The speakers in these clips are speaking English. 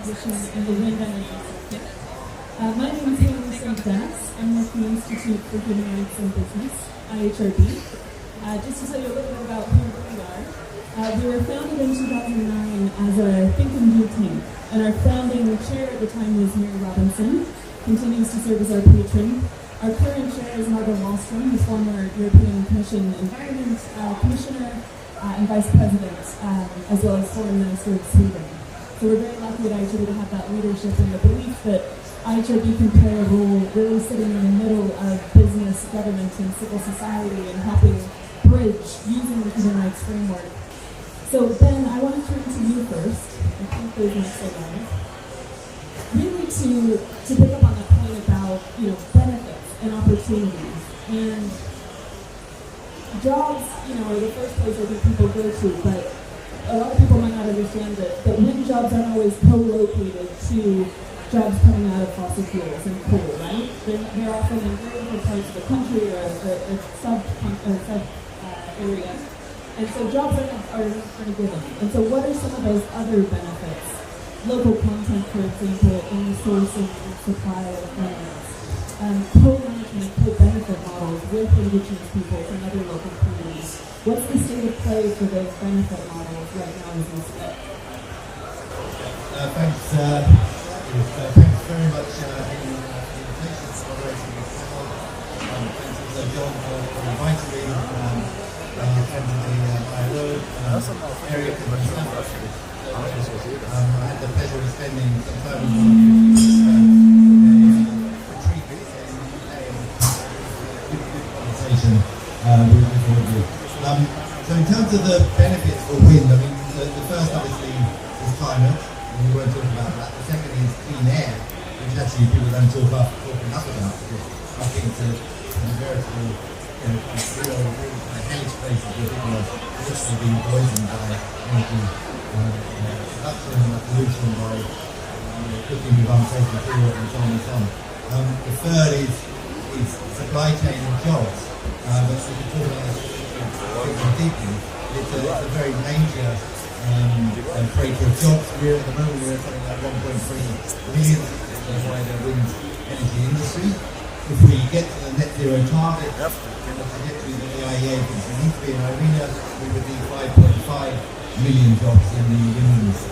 in the wind energy sector. My name is Haley St. Dennis. I'm with the Institute for Human Rights and Business, IHRB. Just to tell you a little bit about who we are, we were founded in 2009 as a think and do tank, and our founding chair at the time was Mary Robinson, continues to serve as our patron. Our current chair is Margot Wallström, who's former European Commission Environment Commissioner and Vice President, as well as Foreign Minister of Sweden. So we're very lucky at IHRB to have that leadership and the belief that IHRB can play a role really sitting in the middle of business, government, and civil society and helping bridge using the human rights framework. So Ben, I want to turn to you first. I think those mics are live. Really to pick up on that point about benefits and opportunities. And jobs, are the first place I think people go to, but a lot of people might not understand that wind jobs aren't always co-located to jobs coming out of fossil fuels and coal, right? They're often in very different parts of the country or a sub area. And so jobs are given. And so what are some of those other benefits? Local content, for example, in the sourcing and supply of minerals. Co-management, co-benefit models with indigenous peoples and other local communities. What's the state of play for those benefit models right now as we speak? Thanks very much for the invitation to moderating this panel. Thanks also John for inviting me and the ILO area committee. I had the pleasure of spending some time with retreat in a good conversation with all of you. So in terms of the benefits for wind, I mean, the first obviously is climate, and we won't talk about that. The second is clean air, which actually people don't talk enough about, because I think it's a veritable, kind of real kind of hellish places where people are literally being poisoned by energy production and pollution by cooking with unsafe material and so on and so on. The third is supply chain and jobs. But we can talk about this deeply. It's a very major creator of jobs. We're at the moment we're at something like 1.3 million in the wider wind energy industry. If we get to the net zero target, and the trajectory that the IEA thinks we need to be in Irina, we would need 5.5 million jobs in the wind industry.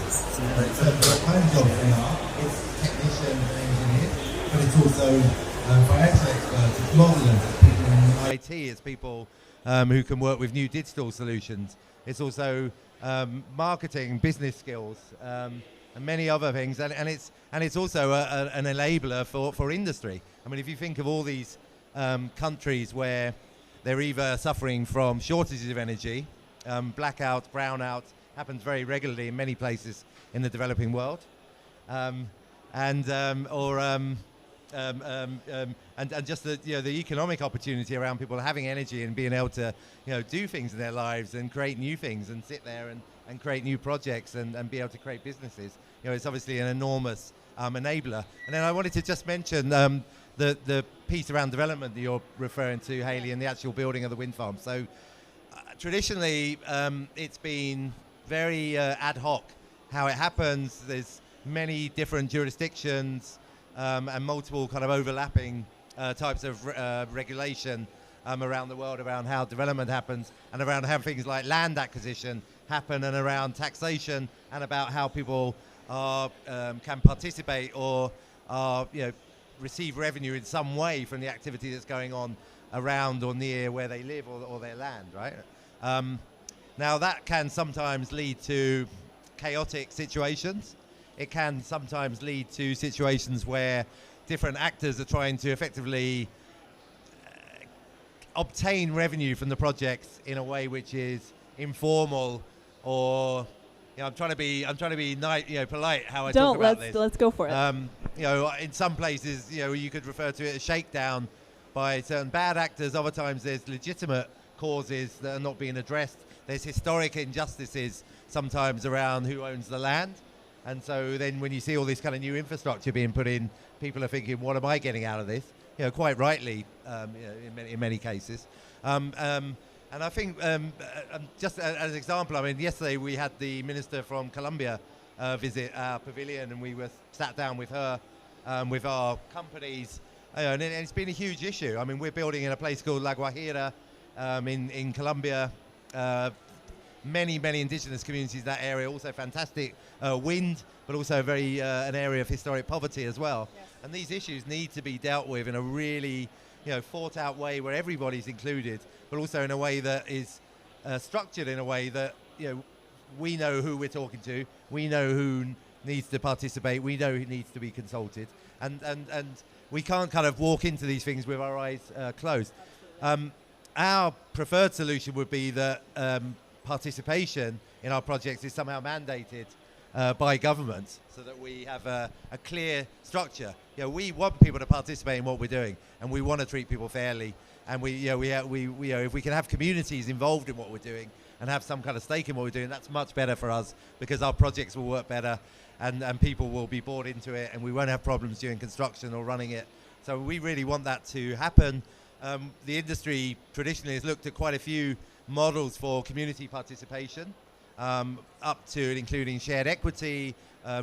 So the kind of jobs they are, it's technicians and engineers, but it's also financial experts, it's modelers, it's people in IT, it's people who can work with new digital solutions. It's also marketing, business skills, and many other things, and it's also an enabler for industry. I mean, if you think of all these countries where they're either suffering from shortages of energy, blackout, brownout happens very regularly in many places in the developing world, and just the economic opportunity around people having energy and being able to do things in their lives and create new things and sit there and create new projects and be able to create businesses. It's obviously an enormous enabler. And then I wanted to just mention the piece around development that you're referring to, Haley, and the actual building of the wind farm. So traditionally, it's been very ad hoc how it happens. There's many different jurisdictions and multiple kind of overlapping types of regulation around the world around how development happens and around how things like land acquisition happen and around taxation and about how people can participate or receive revenue in some way from the activity that's going on around or near where they live or their land, right? Now that can sometimes lead to chaotic situations. It can sometimes lead to situations where different actors are trying to effectively obtain revenue from the projects in a way which is informal or I'm trying to be nice, polite how I talk about this. Let's go for it. In some places, you could refer to it as shakedown by certain bad actors. Other times there's legitimate causes that are not being addressed. There's historic injustices sometimes around who owns the land. And so then when you see all this kind of new infrastructure being put in, people are thinking, what am I getting out of this? Quite rightly, in many cases. And I think, just as an example, I mean, yesterday we had the minister from Colombia visit our pavilion, and we were sat down with her, with our companies, and it's been a huge issue. I mean, we're building in a place called La Guajira in Colombia. Many indigenous communities in that area, also fantastic wind, but also very an area of historic poverty as well. Yes. And these issues need to be dealt with in a really thought out way where everybody's included, but also in a way that is structured in a way that we know who we're talking to, we know who needs to participate, we know who needs to be consulted, and we can't kind of walk into these things with our eyes closed. Our preferred solution would be that participation in our projects is somehow mandated by government, so that we have a clear structure. We want people to participate in what we're doing, and we want to treat people fairly. And if we can have communities involved in what we're doing and have some kind of stake in what we're doing, that's much better for us, because our projects will work better, and people will be bought into it, and we won't have problems during construction or running it. So we really want that to happen. The industry traditionally has looked at quite a few models for community participation, up to and including shared equity,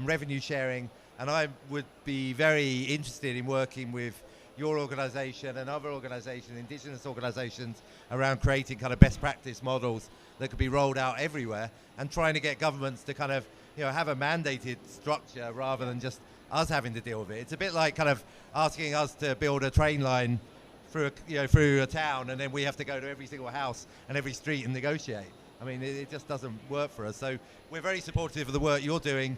revenue sharing, and I would be very interested in working with your organisation and other organisations, indigenous organisations, around creating kind of best practice models that could be rolled out everywhere, and trying to get governments to kind of have a mandated structure rather than just us having to deal with it. It's a bit like kind of asking us to build a train line through a town, and then we have to go to every single house and every street and negotiate. I mean, it just doesn't work for us. So we're very supportive of the work you're doing.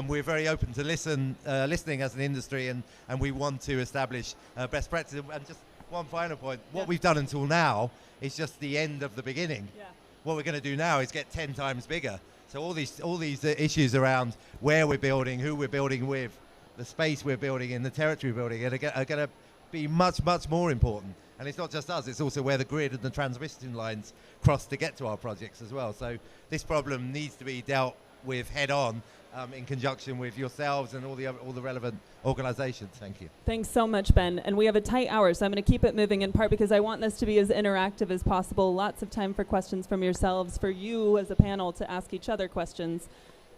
We're very open to listening as an industry, and we want to establish best practice. And just one final point, what we've done until now is just the end of the beginning. Yeah. What we're going to do now is get 10 times bigger. So all these issues around where we're building, who we're building with, the space we're building in, the territory we're building, are going to be much more important. And it's not just us, it's also where the grid and the transmission lines cross to get to our projects as well. So this problem needs to be dealt with head on, in conjunction with yourselves and all the relevant organizations. Thank you. Thanks so much, Ben. And we have a tight hour, so I'm going to keep it moving, in part because I want this to be as interactive as possible. Lots of time for questions from yourselves, for you as a panel to ask each other questions.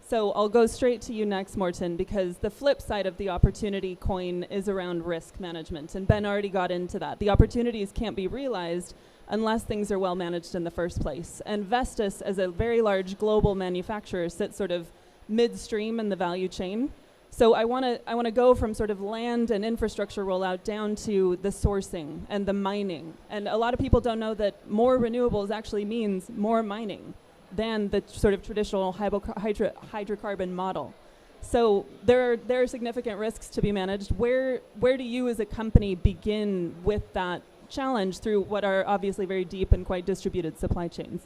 So I'll go straight to you next, Morten, because the flip side of the opportunity coin is around risk management, and Ben already got into that. The opportunities can't be realized unless things are well managed in the first place. And Vestas, as a very large global manufacturer, sits sort of midstream in the value chain. So I want to go from sort of land and infrastructure rollout down to the sourcing and the mining. And a lot of people don't know that more renewables actually means more mining than the sort of traditional hydrocarbon model. So there are significant risks to be managed. Where do you as a company begin with that challenge through what are obviously very deep and quite distributed supply chains?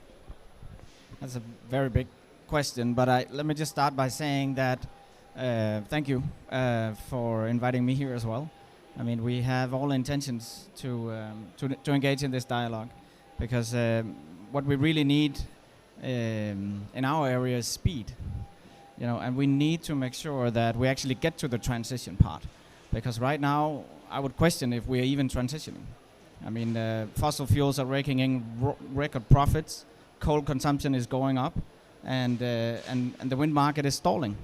That's a very big question, but let me just start by saying that thank you for inviting me here as well. I mean, we have all intentions to engage in this dialogue, because what we really need in our area is speed, and we need to make sure that we actually get to the transition part, because right now I would question if we are even transitioning. I mean, fossil fuels are raking in record profits, coal consumption is going up, and the wind market is stalling.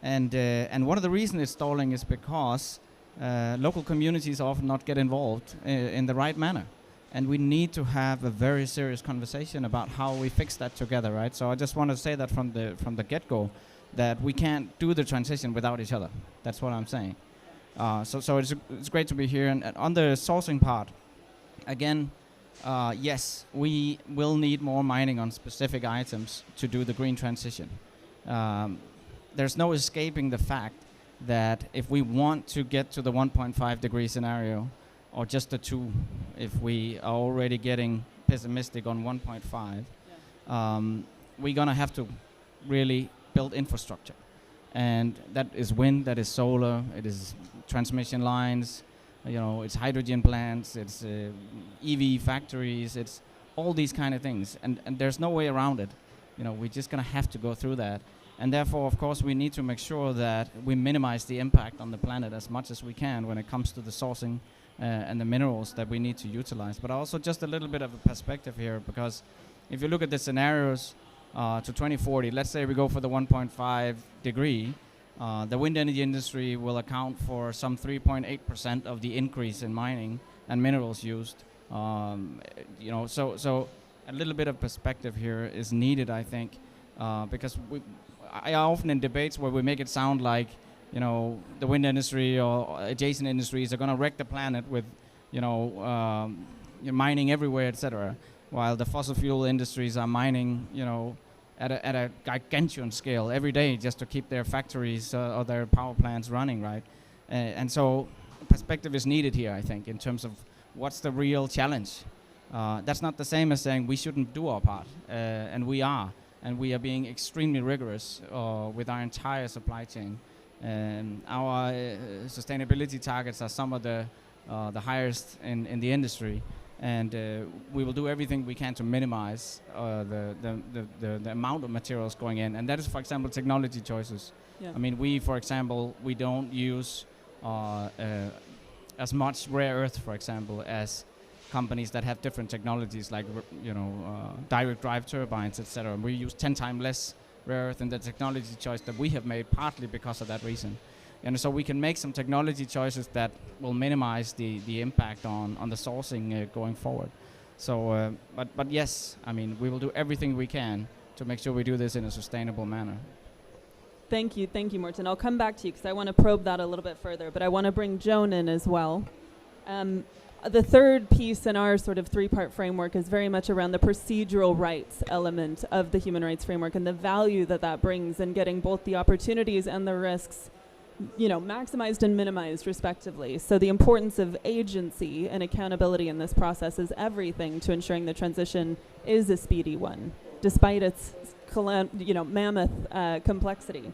And one of the reasons it's stalling is because local communities often not get involved in the right manner. And we need to have a very serious conversation about how we fix that together, right? So I just want to say that from the get-go, that we can't do the transition without each other. That's what I'm saying. So it's great to be here. And on the sourcing part, again, yes, we will need more mining on specific items to do the green transition. There's no escaping the fact that if we want to get to the 1.5 degree scenario, or just the 2, if we are already getting pessimistic on 1.5, we're going to have to really build infrastructure. And that is wind, that is solar, it is transmission lines, it's hydrogen plants, it's EV factories, it's all these kind of things. And there's no way around it. We're just going to have to go through that. And therefore, of course, we need to make sure that we minimize the impact on the planet as much as we can when it comes to the sourcing and the minerals that we need to utilize. But also just a little bit of a perspective here, because if you look at the scenarios, to 2040, let's say we go for the 1.5 degree, the wind energy industry will account for some 3.8% of the increase in mining and minerals used. So a little bit of perspective here is needed, I think, because I often in debates where we make it sound like, the wind industry or adjacent industries are going to wreck the planet with, mining everywhere, etc., while the fossil fuel industries are mining, at a gargantuan scale every day just to keep their factories or their power plants running, right? And so perspective is needed here, I think, in terms of what's the real challenge. That's not the same as saying we shouldn't do our part, and we are being extremely rigorous with our entire supply chain. Our sustainability targets are some of the highest in the industry, and we will do everything we can to minimize the amount of materials going in. And that is, for example, technology choices. Yeah. I mean, for example, we don't use as much rare earth, for example, as companies that have different technologies like direct drive turbines, etc. We use 10 times less rare earth in the technology choice that we have made, partly because of that reason. And so we can make some technology choices that will minimize the impact on the sourcing going forward. So, but yes, I mean, we will do everything we can to make sure we do this in a sustainable manner. Thank you, Morten. I'll come back to you because I want to probe that a little bit further, but I want to bring Joan in as well. The third piece in our sort of three-part framework is very much around the procedural rights element of the human rights framework and the value that brings in getting both the opportunities and the risks, maximized and minimized respectively. So the importance of agency and accountability in this process is everything to ensuring the transition is a speedy one, despite its mammoth complexity.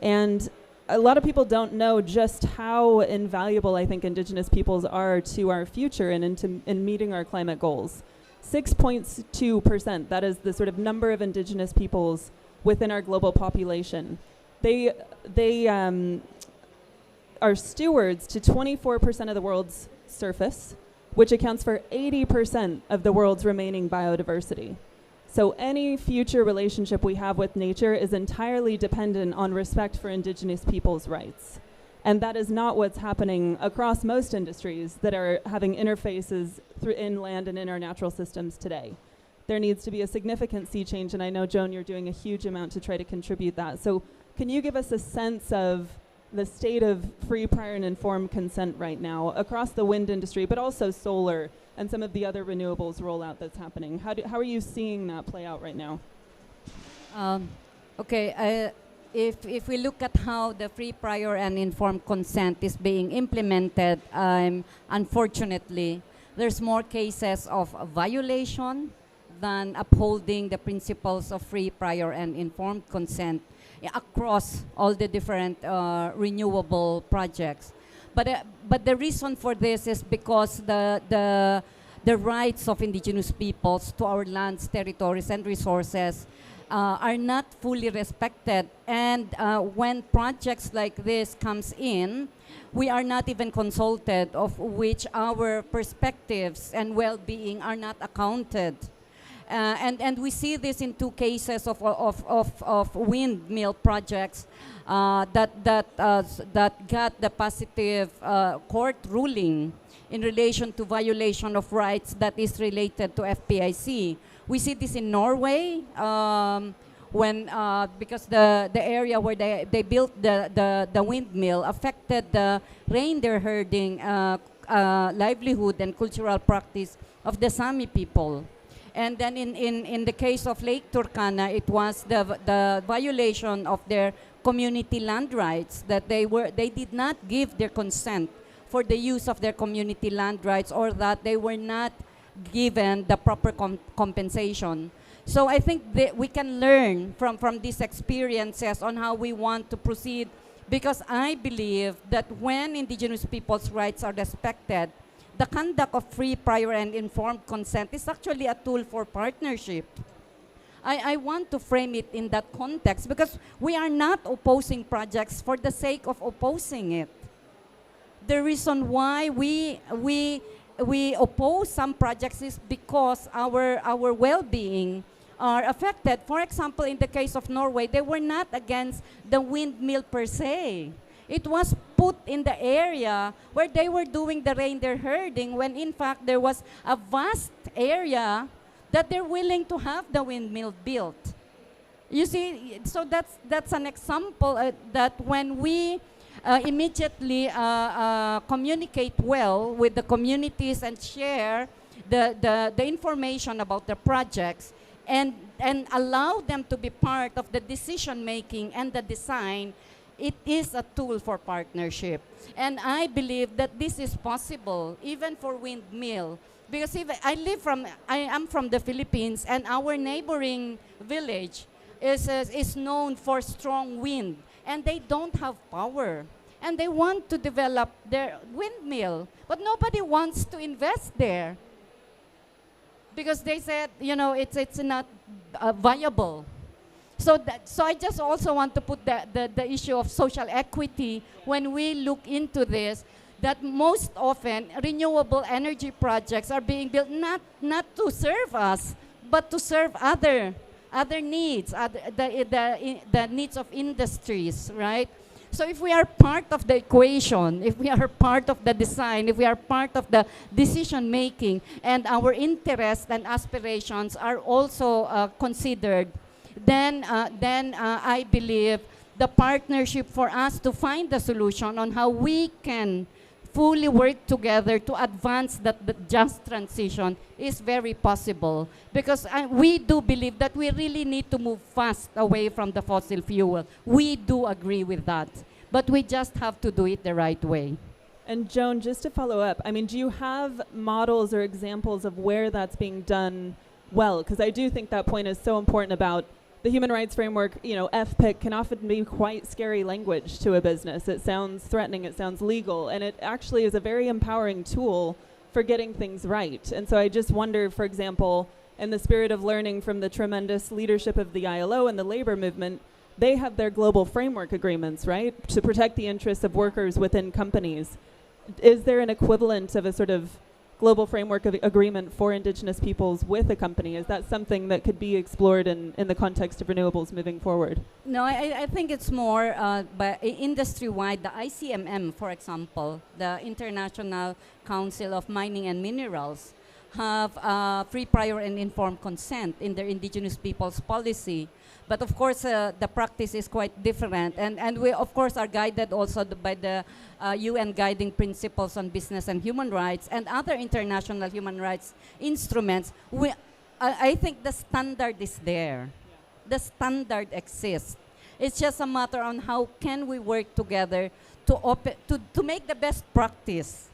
And a lot of people don't know just how invaluable I think indigenous peoples are to our future and in meeting our climate goals. 6.2%, that is the sort of number of indigenous peoples within our global population. They are stewards to 24% of the world's surface, which accounts for 80% of the world's remaining biodiversity. So any future relationship we have with nature is entirely dependent on respect for indigenous peoples' rights. And that is not what's happening across most industries that are having interfaces through inland and in our natural systems today. There needs to be a significant sea change, and I know, Joan, you're doing a huge amount to try to contribute that. So can you give us a sense of the state of free, prior, and informed consent right now across the wind industry, but also solar and some of the other renewables rollout that's happening? How are you seeing that play out right now? If we look at how the free, prior, and informed consent is being implemented, unfortunately, there's more cases of violation than upholding the principles of free, prior, and informed consent across all the different renewable projects. But the reason for this is because the rights of indigenous peoples to our lands, territories, and resources are not fully respected. And when projects like this comes in, we are not even consulted, of which our perspectives and well-being are not accounted. And we see this in two cases of windmill projects that got the positive court ruling in relation to violation of rights that is related to FPIC. We see this in Norway because the area where they built the windmill affected the reindeer herding livelihood and cultural practice of the Sami people. And then in the case of Lake Turkana, it was the violation of their community land rights, that they did not give their consent for the use of their community land rights, or that they were not given the proper compensation. So I think that we can learn from these experiences on how we want to proceed, because I believe that when indigenous people's rights are respected, the conduct of free, prior, and informed consent is actually a tool for partnership. I want to frame it in that context, because we are not opposing projects for the sake of opposing it. The reason why we oppose some projects is because our well-being, are affected. For example, in the case of Norway, they were not against the windmill per se. It was put in the area where they were doing the reindeer herding, when in fact there was a vast area that they're willing to have the windmill built. You see, so that's an example that when we immediately communicate well with the communities and share the information about the projects, and allow them to be part of the decision making and the design, it is a tool for partnership. And I believe that this is possible even for windmill. Because if I am from the Philippines, and our neighboring village is known for strong wind, and they don't have power. And they want to develop their windmill, but nobody wants to invest there. Because they said, it's not viable. So I just also want to put the issue of social equity when we look into this, that most often renewable energy projects are being built not to serve us, but to serve other needs, the needs of industries, right? So if we are part of the equation, if we are part of the design, if we are part of the decision making, and our interests and aspirations are also considered, then I believe the partnership for us to find the solution on how we can fully work together to advance the just transition is very possible. Because we do believe that we really need to move fast away from the fossil fuel. We do agree with that. But we just have to do it the right way. And Joan, just to follow up, I mean, do you have models or examples of where that's being done well? Because I do think that point is so important about the human rights framework. FPIC can often be quite scary language to a business. It sounds threatening, it sounds legal, and it actually is a very empowering tool for getting things right. And so I just wonder, for example, in the spirit of learning from the tremendous leadership of the ILO and the labor movement, they have their global framework agreements, right, to protect the interests of workers within companies. Is there an equivalent of a sort of global framework agreement for indigenous peoples with a company? Is that something that could be explored in the context of renewables moving forward? No, I think it's more industry-wide. The ICMM, for example, the International Council of Mining and Minerals, have free, prior, and informed consent in their indigenous peoples policy. But of course, the practice is quite different. And we, of course, are guided also by the UN Guiding Principles on Business and Human Rights and other international human rights instruments. I think the standard is there. The standard exists. It's just a matter on how can we work together to make the best practice.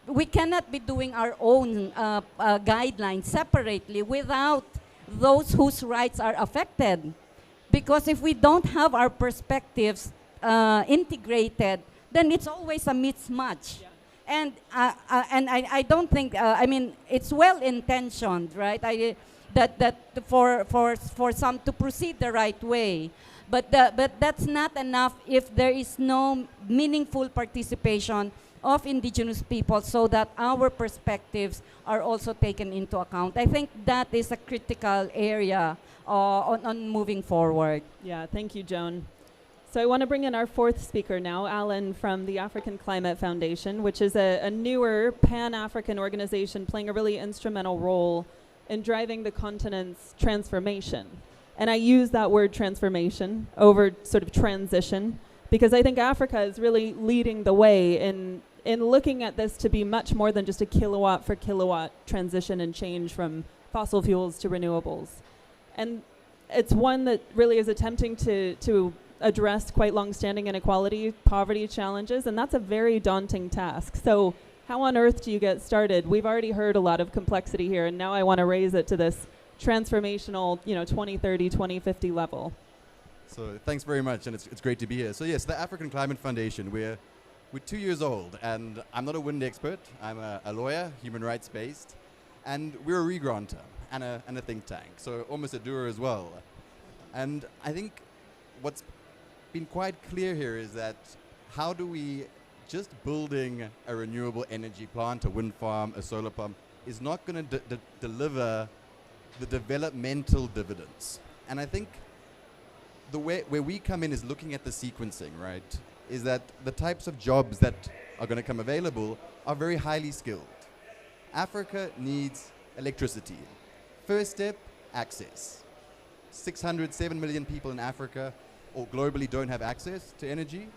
We cannot be doing our own guidelines separately without those whose rights are affected. Because if we don't have our perspectives integrated, then it's always a mismatch. Yeah. And I don't think, it's well-intentioned, right? That for some to proceed the right way. But that's not enough if there is no meaningful participation of indigenous people so that our perspectives are also taken into account. I think that is a critical area on moving forward. Yeah, thank you, Joan. So I want to bring in our fourth speaker now, Alan from the African Climate Foundation, which is a newer Pan-African organization playing a really instrumental role in driving the continent's transformation. And I use that word transformation over sort of transition because I think Africa is really leading the way in looking at this to be much more than just a kilowatt for kilowatt transition and change from fossil fuels to renewables. And it's one that really is attempting to address quite long-standing inequality, poverty challenges, and that's a very daunting task. So how on earth do you get started? We've already heard a lot of complexity here, and now I want to raise it to this transformational, 2030, 2050 level. So thanks very much, and it's great to be here. So yes, the African Climate Foundation, we're 2 years old, and I'm not a wind expert. I'm a lawyer, human rights based, and we're a re-granter and a think tank, so almost a doer as well. And I think what's been quite clear here is that how do we, just building a renewable energy plant, a wind farm, a solar pump, is not going to deliver the developmental dividends. And I think the way where we come in is looking at the sequencing, right? Is that the types of jobs that are going to come available are very highly skilled. Africa needs electricity. First step, access. 7 million people in Africa or globally don't have access to energy.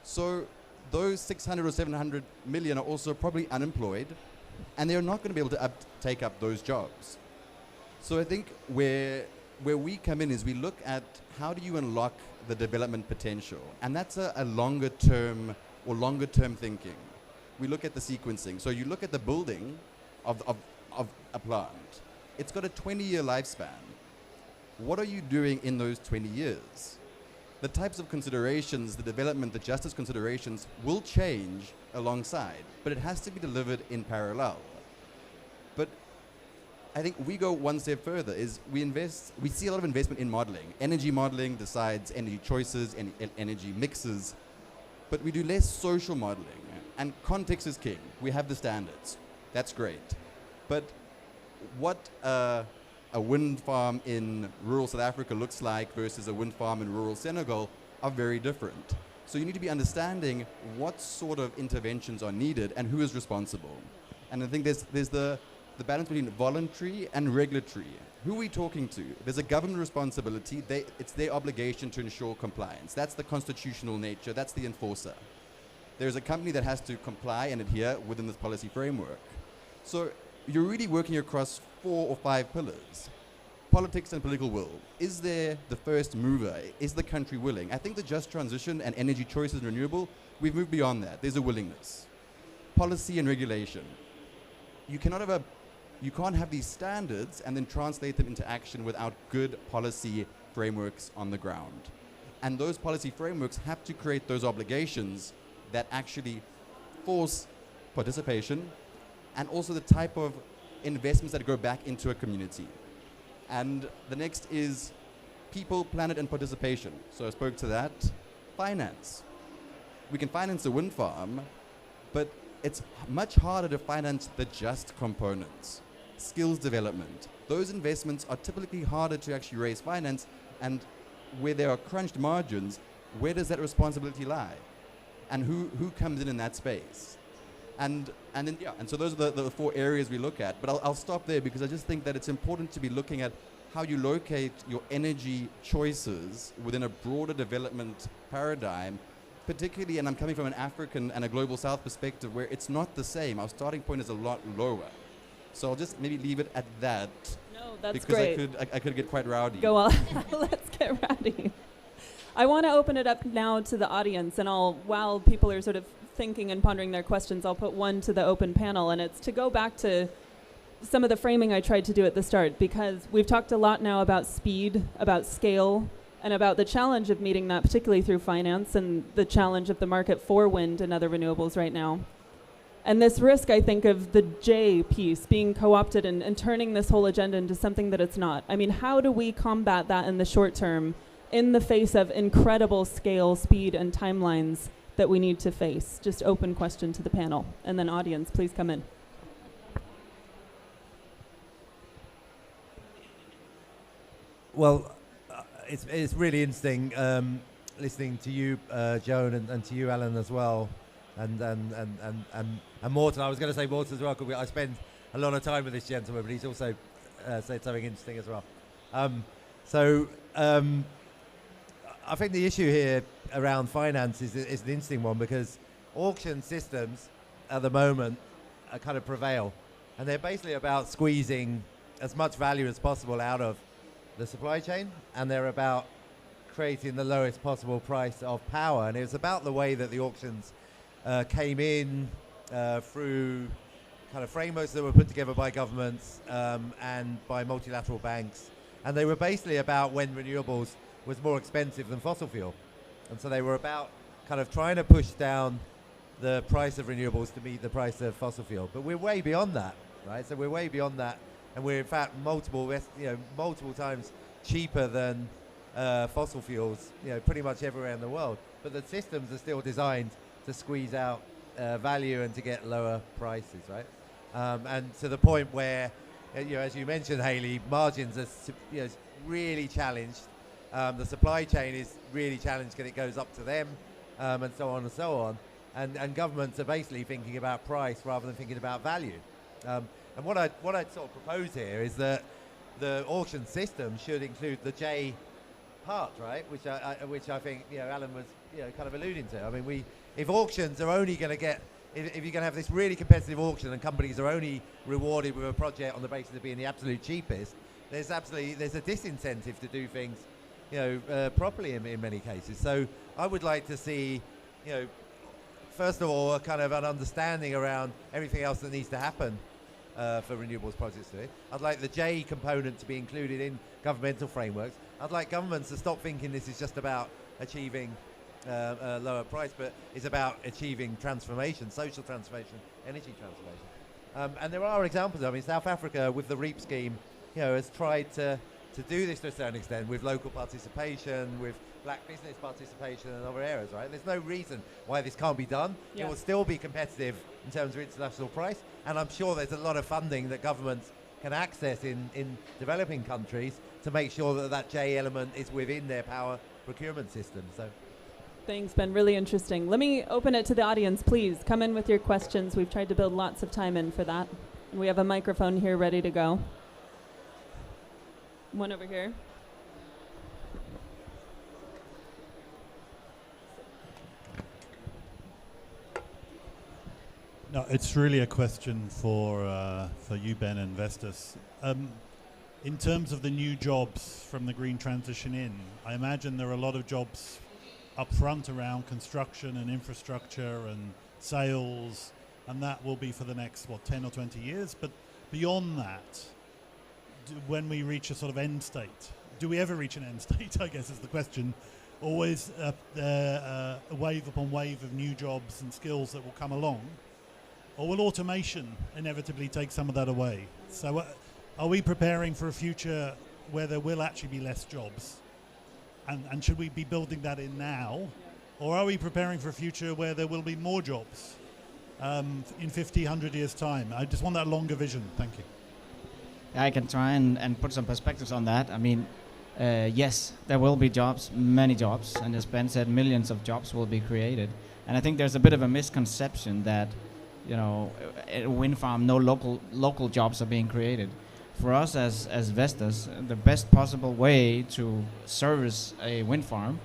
So those 600 or 700 million are also probably unemployed, and they're not going to be able to take up those jobs. So I think where we come in is we look at how do you unlock the development potential, and that's a longer term thinking. We look at the sequencing. So you look at the building of a plant. It's got a 20-year lifespan. What are you doing in those 20 years? The types of considerations, the development, the justice considerations will change alongside, but it has to be delivered in parallel. But I think we go one step further, is we see a lot of investment in modeling. Energy modeling decides energy choices and energy mixes, but we do less social modeling, and context is king. We have the standards. That's great. But what a wind farm in rural South Africa looks like versus a wind farm in rural Senegal are very different. So you need to be understanding what sort of interventions are needed and who is responsible. And I think there's the balance between voluntary and regulatory. Who are we talking to? There's a government responsibility. It's their obligation to ensure compliance. That's the constitutional nature. That's the enforcer. There's a company that has to comply and adhere within this policy framework. So you're really working across 4 or 5 pillars. Politics and political will. Is there the first mover? Is the country willing? I think the just transition and energy choices and renewable, we've moved beyond that. There's a willingness. Policy and regulation. You can't have these standards and then translate them into action without good policy frameworks on the ground. And those policy frameworks have to create those obligations that actually force participation, and also the type of investments that go back into a community. And the next is people, planet, and participation. So I spoke to that. Finance. We can finance a wind farm, but it's much harder to finance the just components. Skills development. Those investments are typically harder to actually raise finance, and where there are crunched margins, where does that responsibility lie? And who comes in that space? And so those are the 4 areas we look at. But I'll stop there because I just think that it's important to be looking at how you locate your energy choices within a broader development paradigm, particularly, and I'm coming from an African and a global South perspective where it's not the same. Our starting point is a lot lower. So I'll just maybe leave it at that. No, that's because great. I could get quite rowdy. Go on. Let's get rowdy. I want to open it up now to the audience, and while people are sort of thinking and pondering their questions, I'll put one to the open panel, and it's to go back to some of the framing I tried to do at the start, because we've talked a lot now about speed, about scale, and about the challenge of meeting that, particularly through finance, and the challenge of the market for wind and other renewables right now. And this risk, I think, of the J piece being co-opted and turning this whole agenda into something that it's not. I mean, how do we combat that in the short term in the face of incredible scale, speed, and timelines that we need to face? Just open question to the panel. And then audience, please come in. Well, it's really interesting listening to you, Joan, and to you, Alan, as well, and Morten. I was going to say Morten as well, because I spend a lot of time with this gentleman, but he's also said something interesting as well. I think the issue here around finance is an interesting one, because auction systems at the moment kind of prevail, and they're basically about squeezing as much value as possible out of the supply chain, and they're about creating the lowest possible price of power. And it was about the way that the auctions came in through kind of frameworks that were put together by governments and by multilateral banks, and they were basically about when renewables was more expensive than fossil fuel. And so they were about kind of trying to push down the price of renewables to meet the price of fossil fuel. But we're way beyond that, right? So we're way beyond that, and we're in fact multiple times cheaper than fossil fuels, pretty much everywhere in the world. But the systems are still designed to squeeze out value and to get lower prices, right? And to the point where as you mentioned, Haley, margins are really challenged. The supply chain is really challenged because it goes up to them, and so on and so on. And governments are basically thinking about price rather than thinking about value. And what I'd sort of propose here is that the auction system should include the J part, right? Which I think Alan was kind of alluding to. I mean, if auctions are only going to get, if you're going to have this really competitive auction and companies are only rewarded with a project on the basis of being the absolute cheapest, there's a disincentive to do things properly in many cases. So I would like to see first of all, a kind of an understanding around everything else that needs to happen for renewables projects to it. I'd like the J component to be included in governmental frameworks. I'd like governments to stop thinking this is just about achieving a lower price, but it's about achieving transformation, social transformation, energy transformation. And there are examples. I mean, South Africa with the REAP scheme, has tried to do this to a certain extent with local participation, with black business participation and other areas, right? There's no reason why this can't be done. Yeah. It will still be competitive in terms of international price, and I'm sure there's a lot of funding that governments can access in developing countries to make sure that J element is within their power procurement system. So, Thanks, been really interesting. Let me open it to the audience, please. Come in with your questions. We've tried to build lots of time in for that. And we have a microphone here ready to go. One over here. No, it's really a question for you, Ben, and Vestas. In terms of the new jobs from the green transition in, I imagine there are a lot of jobs up front around construction and infrastructure and sales, and that will be for the next, 10 or 20 years. But beyond that, when we reach a sort of end state, do we ever reach an end state, I guess is the question. Always a wave upon wave of new jobs and skills that will come along. Or will automation inevitably take some of that away? So are we preparing for a future where there will actually be less jobs? And should we be building that in now? Or are we preparing for a future where there will be more jobs in 50, 100 years' time? I just want that longer vision. Thank you. I can try and put some perspectives on that. I mean, yes, there will be jobs, many jobs. And as Ben said, millions of jobs will be created. And I think there's a bit of a misconception that at a wind farm, no local jobs are being created. For us as Vestas, the best possible way to service a wind farm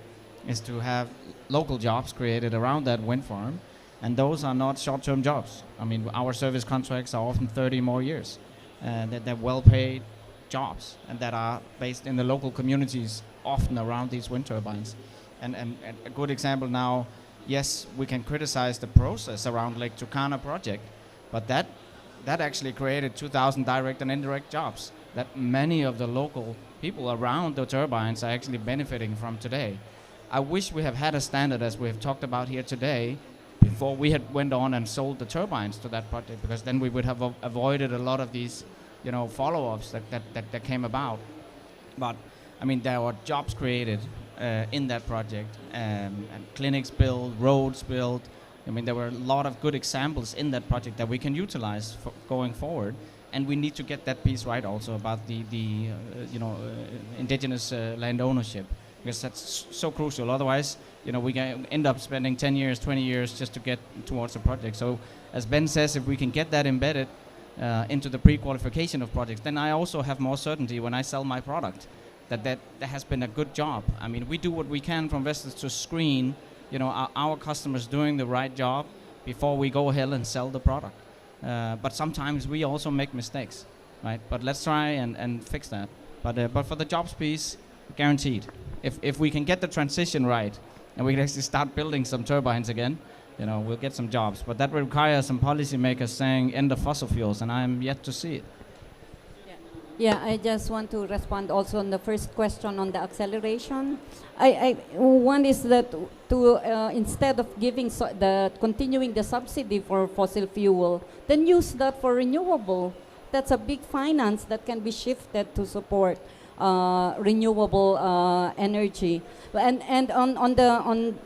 is to have local jobs created around that wind farm, and those are not short-term jobs. I mean, our service contracts are often 30 more years, and they're well-paid jobs, and that are based in the local communities, often around these wind turbines. And a good example now, yes, we can criticize the process around Lake Turkana project, but that actually created 2,000 direct and indirect jobs that many of the local people around the turbines are actually benefiting from today. I wish we have had a standard, as we have talked about here today, before we had went on and sold the turbines to that project, because then we would have avoided a lot of these, follow-ups that came about. But I mean, there were jobs created in that project, and clinics built, roads built. I mean, there were a lot of good examples in that project that we can utilize for going forward, and we need to get that piece right also about the indigenous land ownership, because that's so crucial. Otherwise, we can end up spending 10 years, 20 years just to get towards a project. So, as Ben says, if we can get that embedded into the pre-qualification of projects, then I also have more certainty when I sell my product that has been a good job. I mean, we do what we can from Vestas to screen our customers doing the right job before we go ahead and sell the product. But sometimes we also make mistakes, right? But let's try and fix that. But for the jobs piece, guaranteed. If we can get the transition right, and we can actually start building some turbines again, we'll get some jobs. But that will require some policymakers saying end of fossil fuels, and I'm yet to see it. Yeah, I just want to respond also on the first question on the acceleration. One is that instead of giving continuing the subsidy for fossil fuel, then use that for renewable. That's a big finance that can be shifted to support renewable energy.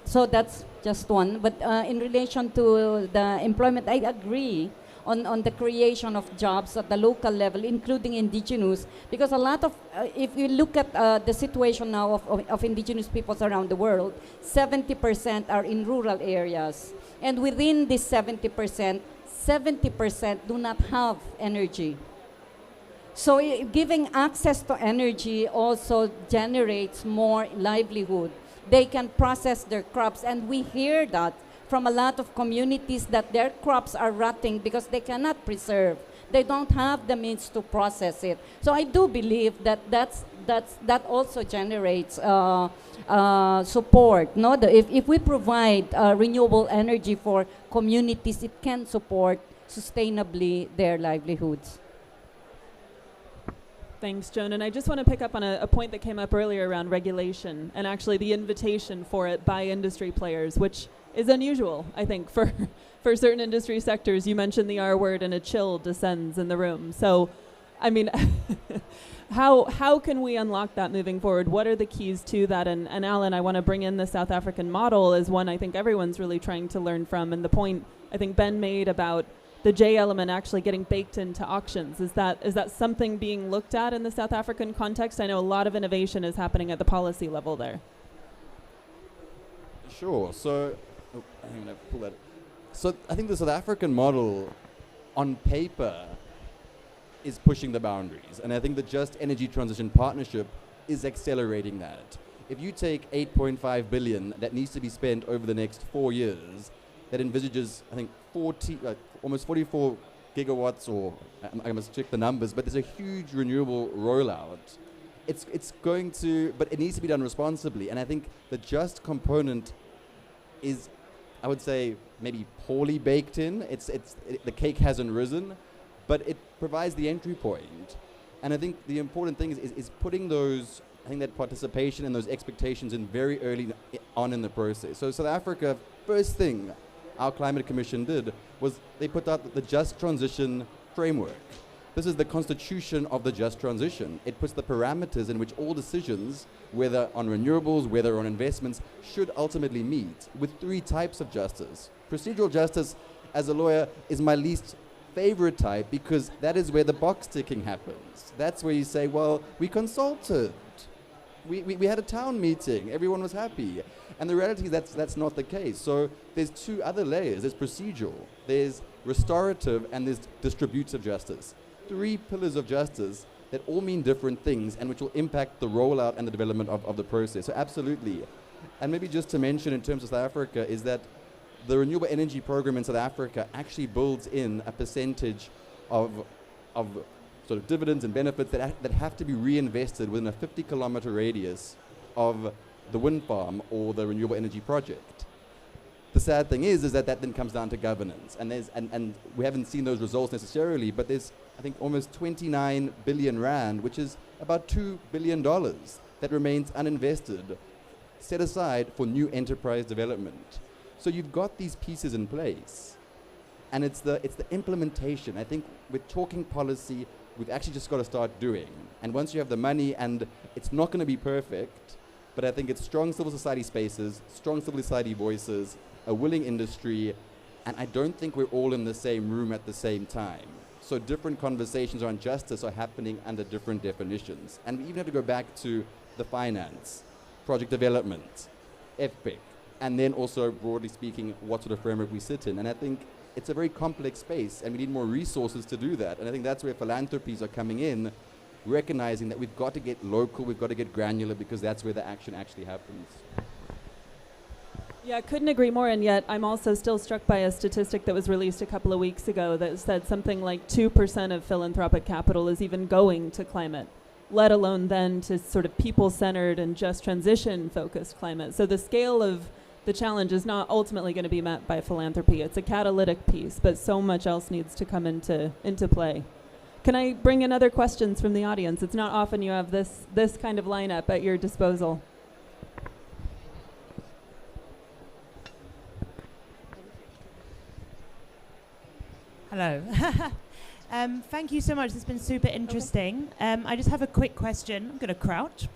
So that's just one. But in relation to the employment, I agree on the creation of jobs at the local level, including indigenous, because a lot of, if you look at the situation now of indigenous peoples around the world, 70% are in rural areas. And within this 70% do not have energy. So giving access to energy also generates more livelihood. They can process their crops, and we hear that from a lot of communities that their crops are rotting because they cannot preserve. They don't have the means to process it. So I do believe that that also generates support. No, if we provide renewable energy for communities, it can support sustainably their livelihoods. Thanks, Joan. And I just want to pick up on a point that came up earlier around regulation and actually the invitation for it by industry players, which is unusual, I think, for certain industry sectors. You mentioned the R word and a chill descends in the room. So, I mean, how can we unlock that moving forward? What are the keys to that? And Alan, I want to bring in the South African model as one I think everyone's really trying to learn from. And the point I think Ben made about the J element actually getting baked into auctions. Is that something being looked at in the South African context? I know a lot of innovation is happening at the policy level there. Sure. So, I'm going to pull that. So I think the South African model, on paper, is pushing the boundaries. And I think the Just Energy Transition Partnership is accelerating that. If you take 8.5 billion that needs to be spent over the next 4 years, that envisages, I think, almost 44 gigawatts, or I must check the numbers, but there's a huge renewable rollout. It's going to, but it needs to be done responsibly. And I think the just component is, I would say, maybe poorly baked in. The cake hasn't risen, but it provides the entry point. And I think the important thing is putting those, I think that participation and those expectations in very early on in the process. So South Africa, first thing our climate commission did was they put out the Just Transition Framework. This is the constitution of the just transition. It puts the parameters in which all decisions, whether on renewables, whether on investments, should ultimately meet, with 3 types of justice. Procedural justice, as a lawyer, is my least favorite type because that is where the box ticking happens. That's where you say, well, we consulted. We had a town meeting. Everyone was happy. And the reality is that's not the case. So there's 2 other layers. There's procedural, there's restorative, and there's distributive justice. 3 pillars of justice that all mean different things and which will impact the rollout and the development of the process. So absolutely. And maybe just to mention in terms of South Africa is that the renewable energy program in South Africa actually builds in a percentage of sort of dividends and benefits that have to be reinvested within a 50-kilometer radius of the wind farm or the renewable energy project. The sad thing is that then comes down to governance, and we haven't seen those results necessarily, but there's, I think, almost 29 billion rand, which is about $2 billion that remains uninvested, set aside for new enterprise development. So you've got these pieces in place, and it's the implementation. I think with talking policy, we've actually just got to start doing. And once you have the money, and it's not going to be perfect, but I think it's strong civil society spaces, strong civil society voices, a willing industry, and I don't think we're all in the same room at the same time. So different conversations around justice are happening under different definitions. And we even have to go back to the finance, project development, FPIC, and then also, broadly speaking, what sort of framework we sit in. And I think it's a very complex space, and we need more resources to do that. And I think that's where philanthropies are coming in, recognizing that we've got to get local, we've got to get granular, because that's where the action actually happens. Yeah, couldn't agree more, and yet I'm also still struck by a statistic that was released a couple of weeks ago that said something like 2% of philanthropic capital is even going to climate, let alone then to sort of people-centered and just transition-focused climate. So the scale of the challenge is not ultimately going to be met by philanthropy. It's a catalytic piece, but so much else needs to come into play. Can I bring in other questions from the audience? It's not often you have this kind of lineup at your disposal. Hello. Thank you so much. It's been super interesting. I just have a quick question. I'm going to crouch.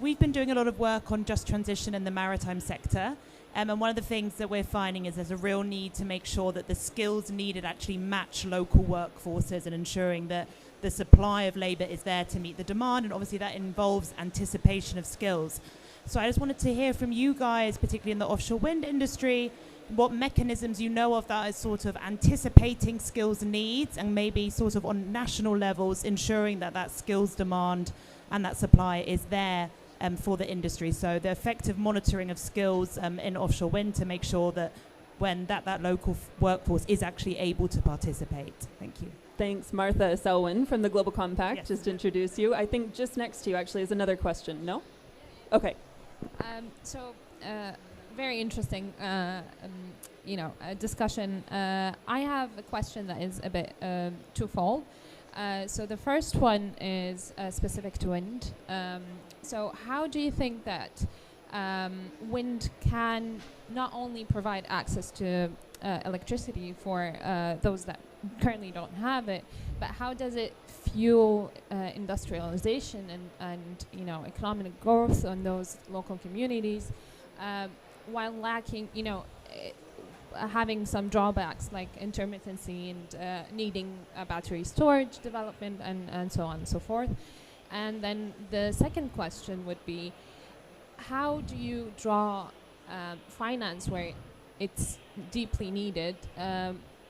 We've been doing a lot of work on just transition in the maritime sector. And one of the things that we're finding is there's a real need to make sure that the skills needed actually match local workforces and ensuring that the supply of labour is there to meet the demand, and obviously that involves anticipation of skills. So I just wanted to hear from you guys, particularly in the offshore wind industry, what mechanisms you know of that is sort of anticipating skills needs and maybe sort of on national levels ensuring that that skills demand and that supply is there for the industry. So the effective monitoring of skills in offshore wind to make sure that when that local workforce is actually able to participate. Thank you. Thanks, Martha Selwyn from the Global Compact. Yes. Just to introduce you. I think just next to you actually is another question. No? Okay. Very interesting, discussion. I have a question that is a bit twofold. So the first one is specific to wind. So how do you think that wind can not only provide access to electricity for those that currently don't have it, but how does it fuel industrialization and economic growth on those local communities, while lacking, having some drawbacks like intermittency and needing battery storage development and so on and so forth. And then the second question would be, how do you draw finance where it's deeply needed?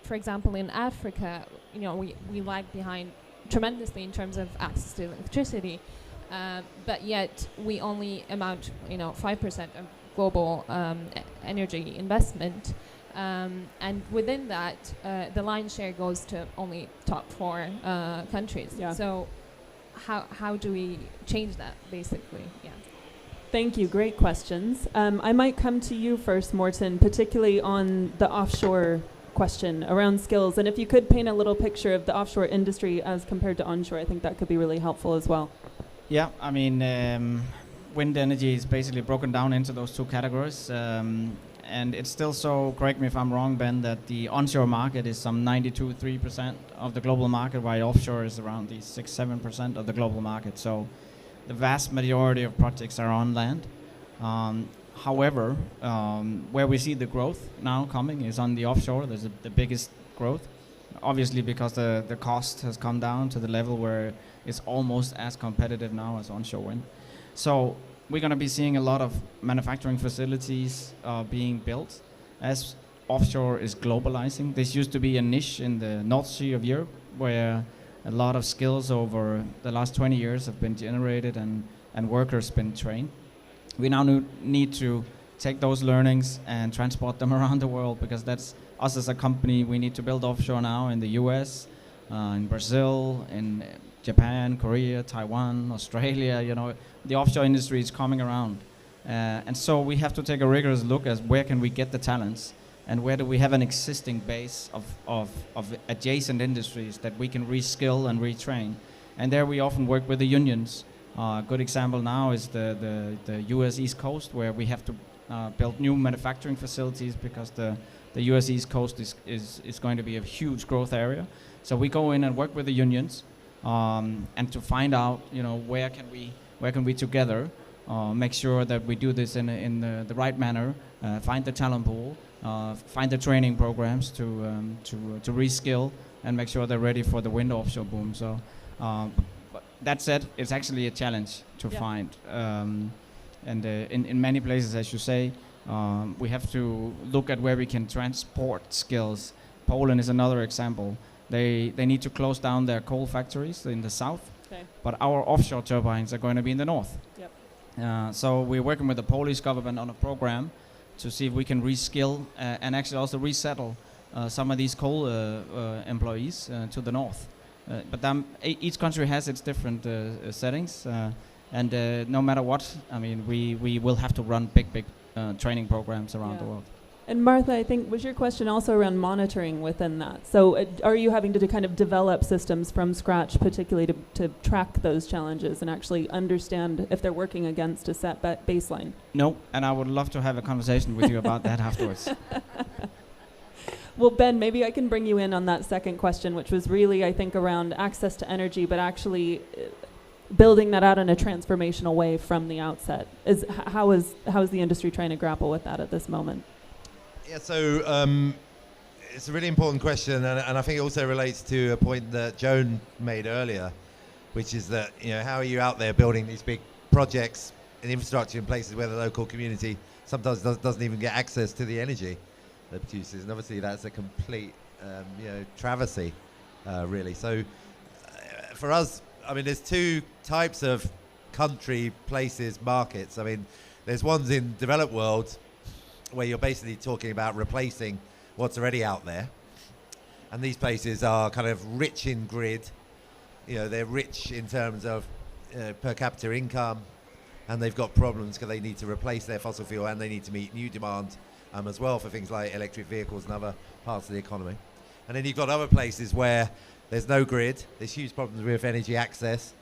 For example, in Africa, we lag behind tremendously in terms of access to electricity, but yet we only amount, 5% of global energy investment, and within that, the lion's share goes to only top 4 countries. Yeah. So, how do we change that, basically? Yeah. Thank you. Great questions. I might come to you first, Morten, particularly on the offshore question around skills. And if you could paint a little picture of the offshore industry as compared to onshore, I think that could be really helpful as well. Yeah, I mean, wind energy is basically broken down into those two categories. And it's still so, correct me if I'm wrong, Ben, that the onshore market is some 92-3% of the global market, while offshore is around the 6-7% of the global market. So the vast majority of projects are on land. However, where we see the growth now coming is on the offshore. There's the biggest growth, obviously because the cost has come down to the level where it's almost as competitive now as onshore wind. So we're going to be seeing a lot of manufacturing facilities being built as offshore is globalizing. This used to be a niche in the North Sea of Europe where a lot of skills over the last 20 years have been generated and workers been trained. We now need to take those learnings and transport them around the world, because that's us as a company. We need to build offshore now in the US, in Brazil, in Japan, Korea, Taiwan, Australia. The offshore industry is coming around. And so we have to take a rigorous look at where can we get the talents and where do we have an existing base of adjacent industries that we can reskill and retrain. And there we often work with the unions. A good example now is the US East Coast, where we have to build new manufacturing facilities because the US East Coast is going to be a huge growth area. So we go in and work with the unions and to find out, where can we together make sure that we do this in the right manner, find the talent pool, find the training programs to reskill and make sure they're ready for the wind offshore boom. So. But that said, it's actually a challenge to find. And in many places, as you say, we have to look at where we can transport skills. Poland is another example. They need to close down their coal factories in the south, but our offshore turbines are going to be in the north. Yep. So we're working with the Polish government on a program to see if we can reskill and actually also resettle some of these coal employees to the north. But each country has its different settings, and no matter what, I mean, we will have to run big training programs around the world. And Martha, I think, was your question also around monitoring within that? So are you having to kind of develop systems from scratch, particularly to track those challenges and actually understand if they're working against a set baseline? No, and I would love to have a conversation with you about that afterwards. Well, Ben, maybe I can bring you in on that second question, which was really, I think, around access to energy, but actually building that out in a transformational way from the outset? How is the industry trying to grapple with that at this moment? Yeah, so it's a really important question, and I think it also relates to a point that Joan made earlier, which is that, you know, how are you out there building these big projects and infrastructure in places where the local community sometimes doesn't even get access to the energy that produces, and obviously that's a complete travesty, really. So for us, I mean, there's two types of country, places, markets. I mean, there's ones in developed world where you're basically talking about replacing what's already out there, and these places are kind of rich in grid. You know, they're rich in terms of per capita income, and they've got problems because they need to replace their fossil fuel, and they need to meet new demand as well for things like electric vehicles and other parts of the economy. And then you've got other places where there's no grid, there's huge problems with energy access,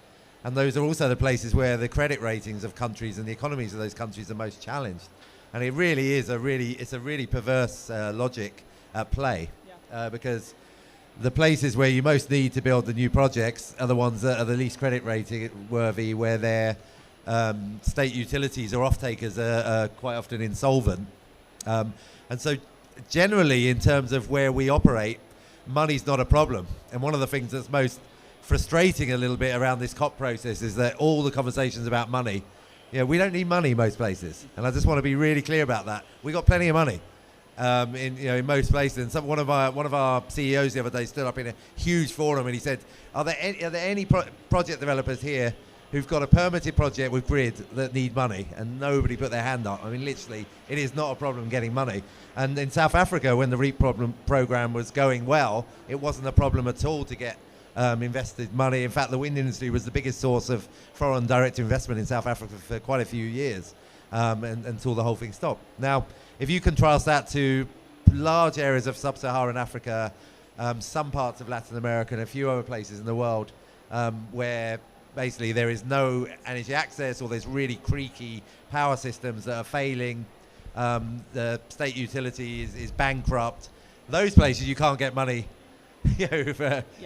and those are also the places where the credit ratings of countries and the economies of those countries are most challenged. And it really is a really perverse logic at play, because the places where you most need to build the new projects are the ones that are the least credit rating worthy, where their state utilities or off-takers are quite often insolvent. And so generally, in terms of where we operate, money's not a problem. And one of the things that's most frustrating a little bit around this COP process is that all the conversations about money, we don't need money in most places. And I just want to be really clear about that. We got plenty of money in most places. And one of our CEOs the other day stood up in a huge forum and he said, are there any project developers here who've got a permitted project with grid that need money? And nobody put their hand up. I mean, literally, it is not a problem getting money. And in South Africa, when the REAP program was going well, it wasn't a problem at all to get invested money. In fact, the wind industry was the biggest source of foreign direct investment in South Africa for quite a few years, until the whole thing stopped. Now, if you contrast that to large areas of sub-Saharan Africa, some parts of Latin America and a few other places in the world where basically there is no energy access, or there's really creaky power systems that are failing, the state utility is bankrupt, those places you can't get money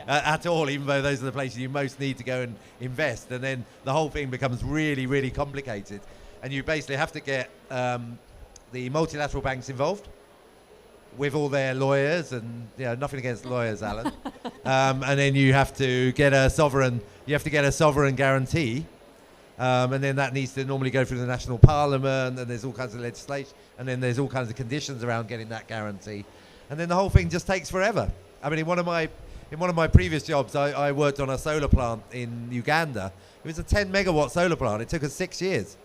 at all, even though those are the places you most need to go and invest. And then the whole thing becomes really, really complicated. And you basically have to get the multilateral banks involved with all their lawyers, and nothing against lawyers, Alan. And then you have to get a sovereign guarantee. And then that needs to normally go through the national parliament, and there's all kinds of legislation, and then there's all kinds of conditions around getting that guarantee. And then the whole thing just takes forever. I mean, in one of my previous jobs, I worked on a solar plant in Uganda. It was a 10 megawatt solar plant. It took us 6 years.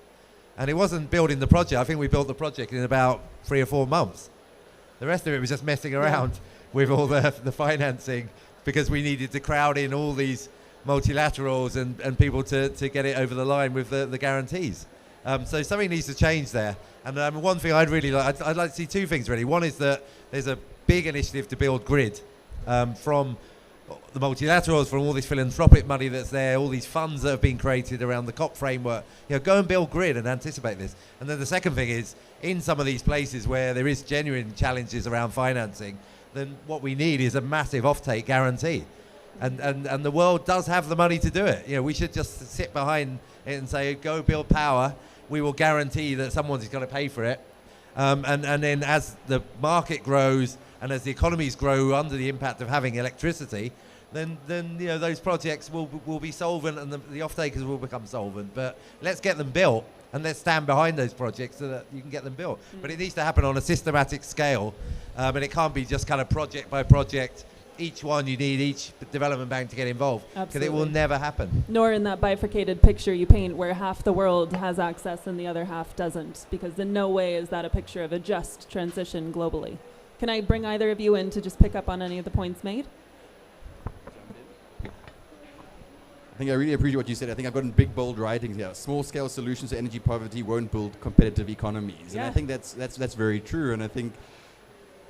And it wasn't building the project. I think we built the project in about 3 or 4 months. The rest of it was just messing around with all the financing, because we needed to crowd in all these multilaterals and people to get it over the line with the guarantees. So something needs to change there. And one thing I'd like to see two things, really. One is that there's a big initiative to build grid from the multilaterals, from all this philanthropic money that's there, all these funds that have been created around the COP framework. Go and build grid and anticipate this. And then the second thing is, in some of these places where there is genuine challenges around financing, then what we need is a massive offtake guarantee. And the world does have the money to do it. We should just sit behind it and say, go build power. We will guarantee that someone is going to pay for it. And then as the market grows and as the economies grow under the impact of having electricity, then those projects will be solvent, and the off-takers will become solvent. But let's get them built, and let's stand behind those projects so that you can get them built. But it needs to happen on a systematic scale, and it can't be just kind of project by project. Each one, you need each development bank to get involved, because it will never happen. Nor in that bifurcated picture you paint where half the world has access and the other half doesn't, because in no way is that a picture of a just transition globally. Can I bring either of you in to just pick up on any of the points made? I think I really appreciate what you said. I think I've got in big, bold writings here. Small-scale solutions to energy poverty won't build competitive economies. And I think that's very true. And I think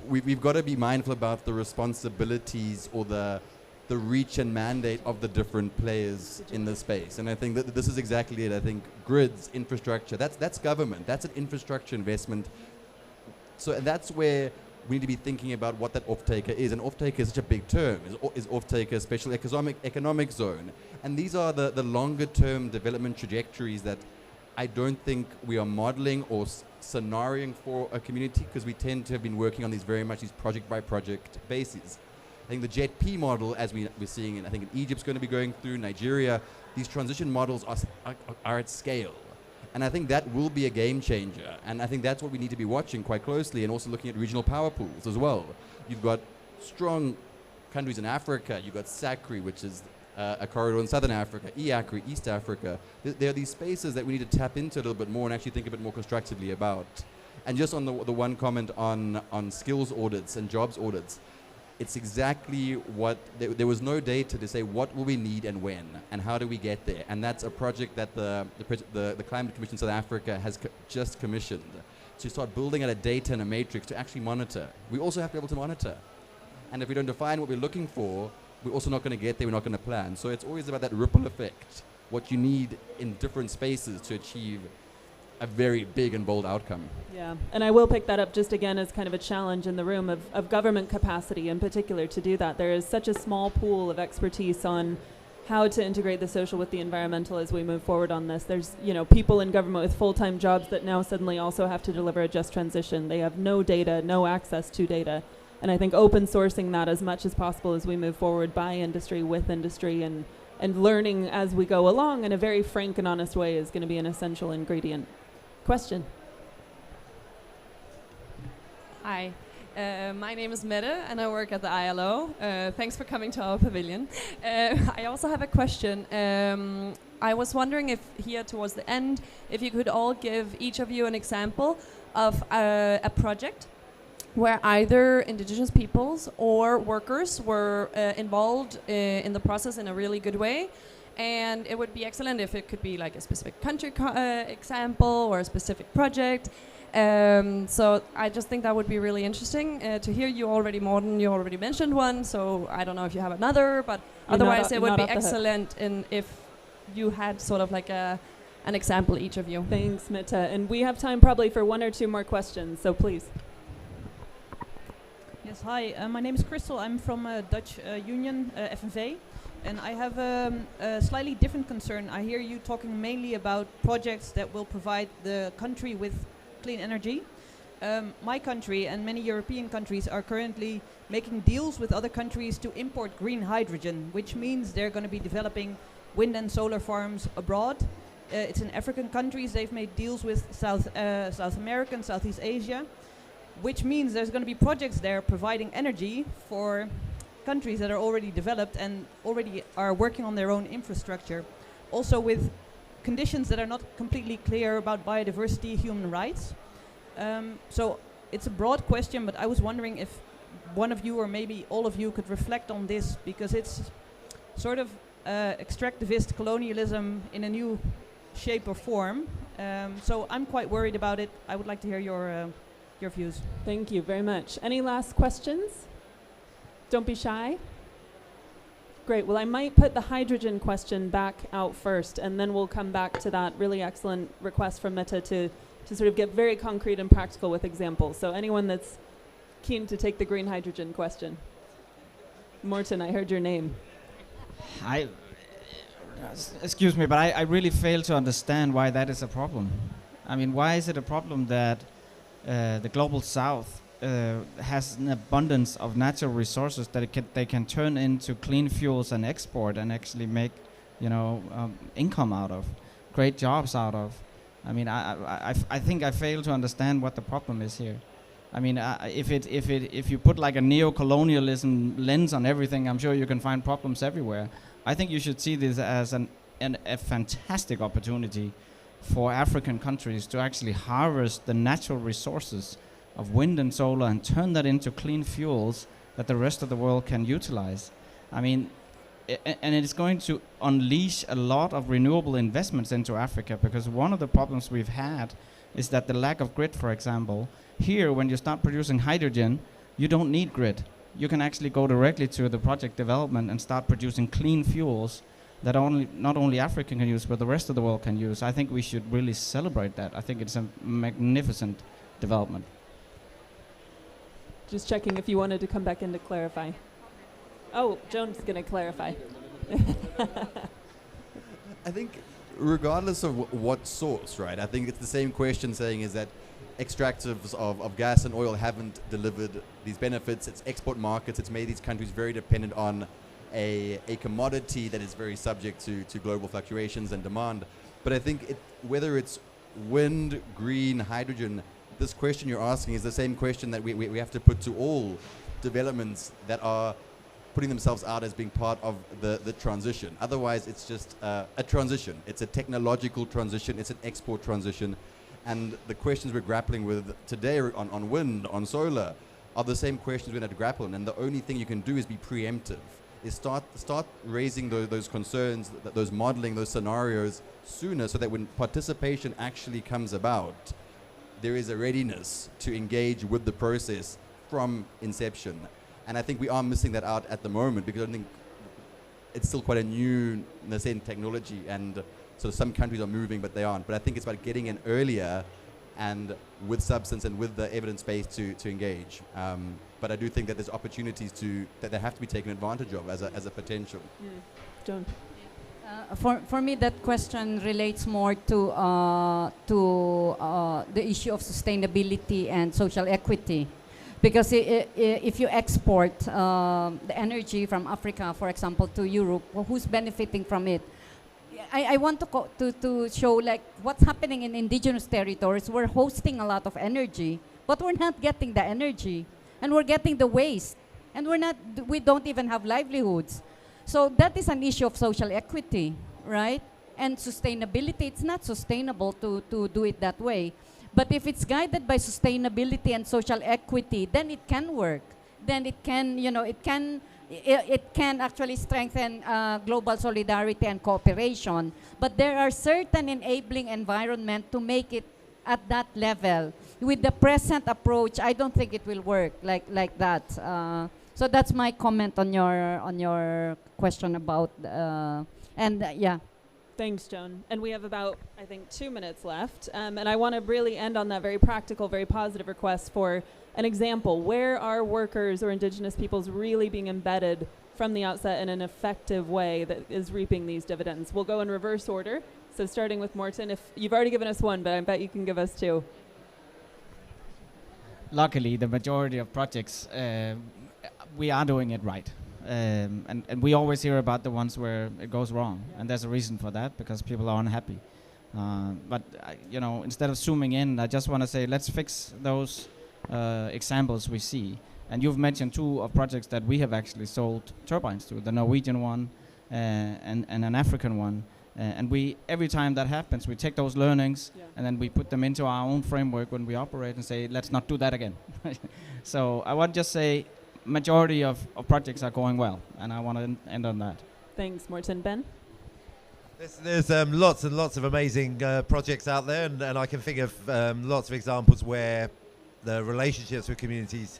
we've got to be mindful about the responsibilities or the reach and mandate of the different players in the space. And I think that this is exactly it. I think grids, infrastructure, that's government. That's an infrastructure investment. So that's where we need to be thinking about what that off-taker is. And off-taker is such a big term. Is off-taker a special economic zone? And these are the longer-term development trajectories that I don't think we are modeling or scenarioing for a community, because we tend to have been working on these very much these project-by-project bases. I think the JET-P model, as we're seeing, and I think in Egypt's going to be going through, Nigeria, these transition models are at scale. And I think that will be a game changer. And I think that's what we need to be watching quite closely, and also looking at regional power pools as well. You've got strong countries in Africa. You've got SACRI, which is a corridor in Southern Africa, EACRI, East Africa. There are these spaces that we need to tap into a little bit more and actually think a bit more constructively about. And just on the one comment on skills audits and jobs audits, it's exactly what, there was no data to say what will we need and when, and how do we get there. And that's a project that the Climate Commission South Africa has just commissioned, to start building out a data and a matrix to actually monitor. We also have to be able to monitor. And if we don't define what we're looking for, we're also not going to get there, we're not going to plan. So it's always about that ripple effect, what you need in different spaces to achieve a very big and bold outcome. Yeah, and I will pick that up just again as kind of a challenge in the room of government capacity in particular to do that. There is such a small pool of expertise on how to integrate the social with the environmental as we move forward on this. There's, people in government with full-time jobs that now suddenly also have to deliver a just transition. They have no data, no access to data. And I think open sourcing that as much as possible as we move forward by industry, with industry, and learning as we go along in a very frank and honest way is going to be an essential ingredient. Question? Hi, my name is Mette and I work at the ILO. Thanks for coming to our pavilion. I also have a question. I was wondering if here towards the end, if you could all give each of you an example of a project where either indigenous peoples or workers were involved in the process in a really good way. And it would be excellent if it could be like a specific country example or a specific project. So I just think that would be really interesting to hear. You already mentioned one, so I don't know if you have another, but otherwise it would be excellent if you had sort of like an example, each of you. Thanks, Mette. And we have time probably for one or two more questions, so please. Yes, hi, my name is Crystal. I'm from Dutch Union, FNV. And I have a slightly different concern. I hear you talking mainly about projects that will provide the country with clean energy. My country and many European countries are currently making deals with other countries to import green hydrogen, which means they're going to be developing wind and solar farms abroad. It's in African countries. They've made deals with South America and Southeast Asia, which means there's going to be projects there providing energy for countries that are already developed and already are working on their own infrastructure, also with conditions that are not completely clear about biodiversity, human rights. So it's a broad question, but I was wondering if one of you or maybe all of you could reflect on this, because it's sort of extractivist colonialism in a new shape or form. So I'm quite worried about it. I would like to hear your views. Thank you very much. Any last questions? Don't be shy. Great. Well, I might put the hydrogen question back out first, and then we'll come back to that really excellent request from Mette to sort of get very concrete and practical with examples. So anyone that's keen to take the green hydrogen question. Morten, I heard your name. Excuse me, but I really fail to understand why that is a problem. I mean, why is it a problem that the global south has an abundance of natural resources that they can turn into clean fuels and export and actually make, income out of, create jobs out of? I mean, I think I fail to understand what the problem is here. I mean, if you put like a neo-colonialism lens on everything, I'm sure you can find problems everywhere. I think you should see this as a fantastic opportunity for African countries to actually harvest the natural resources of wind and solar and turn that into clean fuels that the rest of the world can utilize. I mean, and it's going to unleash a lot of renewable investments into Africa, because one of the problems we've had is that the lack of grid, for example. Here, when you start producing hydrogen, you don't need grid. You can actually go directly to the project development and start producing clean fuels that not only Africa can use, but the rest of the world can use. I think we should really celebrate that. I think it's a magnificent development. Just checking if you wanted to come back in to clarify. Oh, Joan's going to clarify. I think regardless of what source, right? I think it's the same question saying is that extractives of gas and oil haven't delivered these benefits. It's export markets. It's made these countries very dependent on a commodity that is very subject to global fluctuations and demand. But I think whether it's wind, green, hydrogen, this question you're asking is the same question that we have to put to all developments that are putting themselves out as being part of the transition. Otherwise, it's just a transition. It's a technological transition. It's an export transition. And the questions we're grappling with today on wind, on solar, are the same questions we have to grapple on. And the only thing you can do is be preemptive, is start raising those concerns, those modeling, those scenarios sooner, so that when participation actually comes about, there is a readiness to engage with the process from inception. And I think we are missing that out at the moment, because I think it's still quite a new nascent technology, and so some countries are moving, but they aren't. But I think it's about getting in earlier and with substance and with the evidence base to engage. But I do think that there's opportunities that have to be taken advantage of as a potential. Joan. For me, that question relates more to the issue of sustainability and social equity. Because if you export the energy from Africa, for example, to Europe, well, who's benefiting from it? I want to show like what's happening in indigenous territories. We're hosting a lot of energy, but we're not getting the energy, and we're getting the waste, and we don't even have livelihoods. So that is an issue of social equity, right? And sustainability. It's not sustainable to do it that way. But if it's guided by sustainability and social equity, then it can work. Then it can, it can actually strengthen global solidarity and cooperation. But there are certain enabling environment to make it at that level. With the present approach, I don't think it will work like that. So that's my comment on your question about yeah. Thanks, Joan. And we have about, I think, 2 minutes left. And I want to really end on that very practical, very positive request for an example. Where are workers or indigenous peoples really being embedded from the outset in an effective way that is reaping these dividends? We'll go in reverse order. So starting with Morten, if you've already given us one, but I bet you can give us two. Luckily, the majority of projects, we are doing it right. And we always hear about the ones where it goes wrong, and there's a reason for that, because people are unhappy. But instead of zooming in, I just want to say let's fix those examples we see. And you've mentioned two of projects that we have actually sold turbines to, the Norwegian one and an African one. And every time that happens, we take those learnings and then we put them into our own framework when we operate and say, let's not do that again. So I want to just say, majority of projects are going well, and I want to end on that. Thanks, Morten. Ben? There's lots and lots of amazing projects out there, and I can think of lots of examples where the relationships with communities,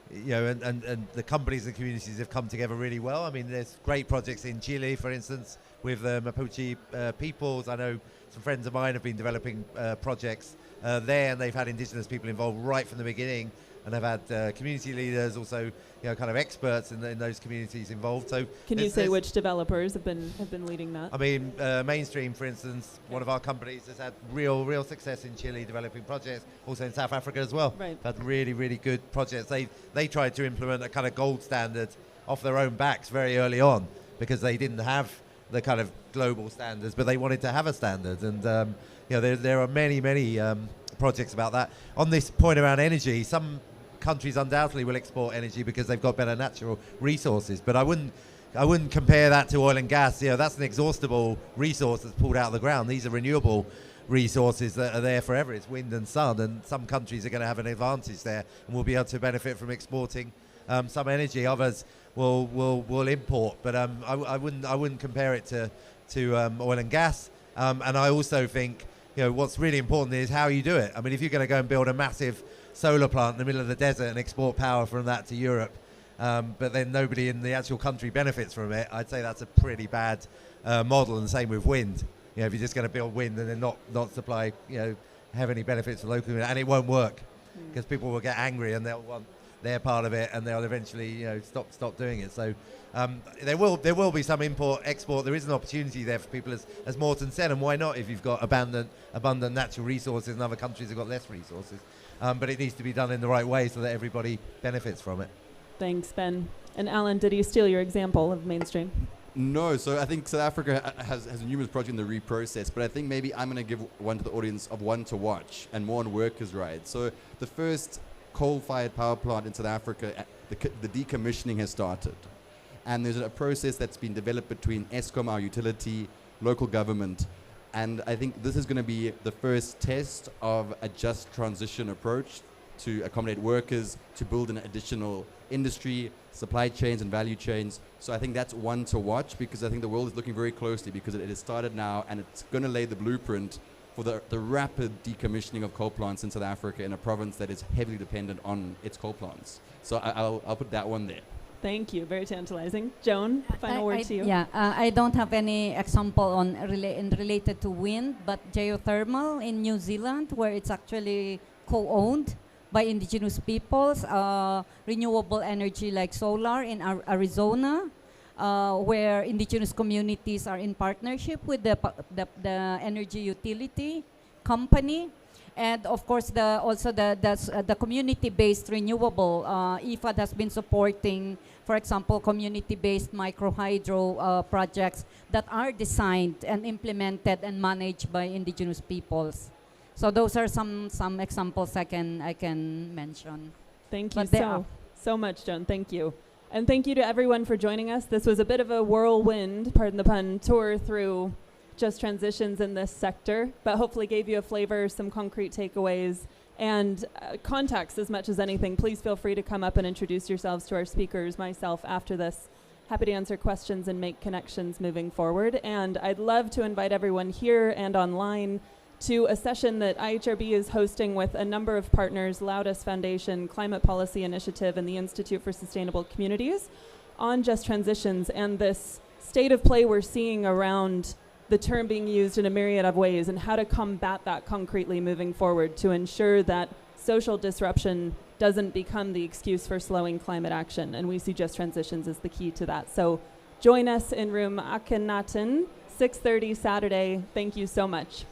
and the companies and communities have come together really well. I mean, there's great projects in Chile, for instance, with Mapuche peoples. I know some friends of mine have been developing projects there, and they've had indigenous people involved right from the beginning. And they've had community leaders, also kind of experts in those communities involved. So can you say which developers have been leading that? I mean, Mainstream, for instance, one of our companies has had real success in Chile developing projects, also in South Africa as well. Right. Had really good projects. They tried to implement a kind of gold standard off their own backs very early on, because they didn't have the kind of global standards, but they wanted to have a standard. And there are many projects about that. On this point around energy, some countries undoubtedly will export energy because they've got better natural resources, but I wouldn't compare that to oil and gas. That's an exhaustible resource that's pulled out of the ground. These are renewable resources that are there forever. It's wind and sun, and some countries are going to have an advantage there and will be able to benefit from exporting some energy. Others will import, but I wouldn't compare it to oil and gas. And I also think what's really important is how you do it. I mean, if you're going to go and build a massive solar plant in the middle of the desert and export power from that to Europe, but then nobody in the actual country benefits from it, I'd say that's a pretty bad model. And the same with wind. If you're just going to build wind and then not supply have any benefits for local, and it won't work, because people will get angry and they'll want they're part of it, and they'll eventually stop doing it. So there will be some import export. There is an opportunity there for people, as Morten said, and why not if you've got abundant natural resources and other countries have got less resources. But it needs to be done in the right way so that everybody benefits from it. Thanks, Ben. And Alan, did he steal your example of mainstream? No, so I think South Africa has numerous projects in the reprocess, but I think maybe I'm going to give one to the audience of one to watch and more on workers' rights. So the first coal-fired power plant in South Africa, the decommissioning has started. And there's a process that's been developed between Eskom, our utility, local government, and I think this is going to be the first test of a just transition approach to accommodate workers, to build an additional industry, supply chains and value chains. So I think that's one to watch, because I think the world is looking very closely, because it has started now and it's going to lay the blueprint for the rapid decommissioning of coal plants in South Africa, in a province that is heavily dependent on its coal plants. So I'll put that one there. Thank you. Very tantalizing. Joan, final word to you. Yeah, I don't have any example on related to wind, but geothermal in New Zealand, where it's actually co-owned by indigenous peoples, renewable energy like solar in Arizona, where indigenous communities are in partnership with the energy utility company. And of course, the community-based renewable, IFAD has been supporting, for example, community-based micro-hydro projects that are designed and implemented and managed by indigenous peoples. So those are some examples I can mention. Thank you so much, Joan. Thank you. And thank you to everyone for joining us. This was a bit of a whirlwind, pardon the pun, tour through just transitions in this sector, but hopefully gave you a flavor, some concrete takeaways, and context as much as anything. Please feel free to come up and introduce yourselves to our speakers, myself, after this. Happy to answer questions and make connections moving forward. And I'd love to invite everyone here and online to a session that IHRB is hosting with a number of partners, Loudus Foundation, Climate Policy Initiative, and the Institute for Sustainable Communities, on just transitions and this state of play we're seeing around the term being used in a myriad of ways, and how to combat that concretely moving forward to ensure that social disruption doesn't become the excuse for slowing climate action. And we see just transitions as the key to that. So join us in room Akhenaten, 6:30 Saturday. Thank you so much.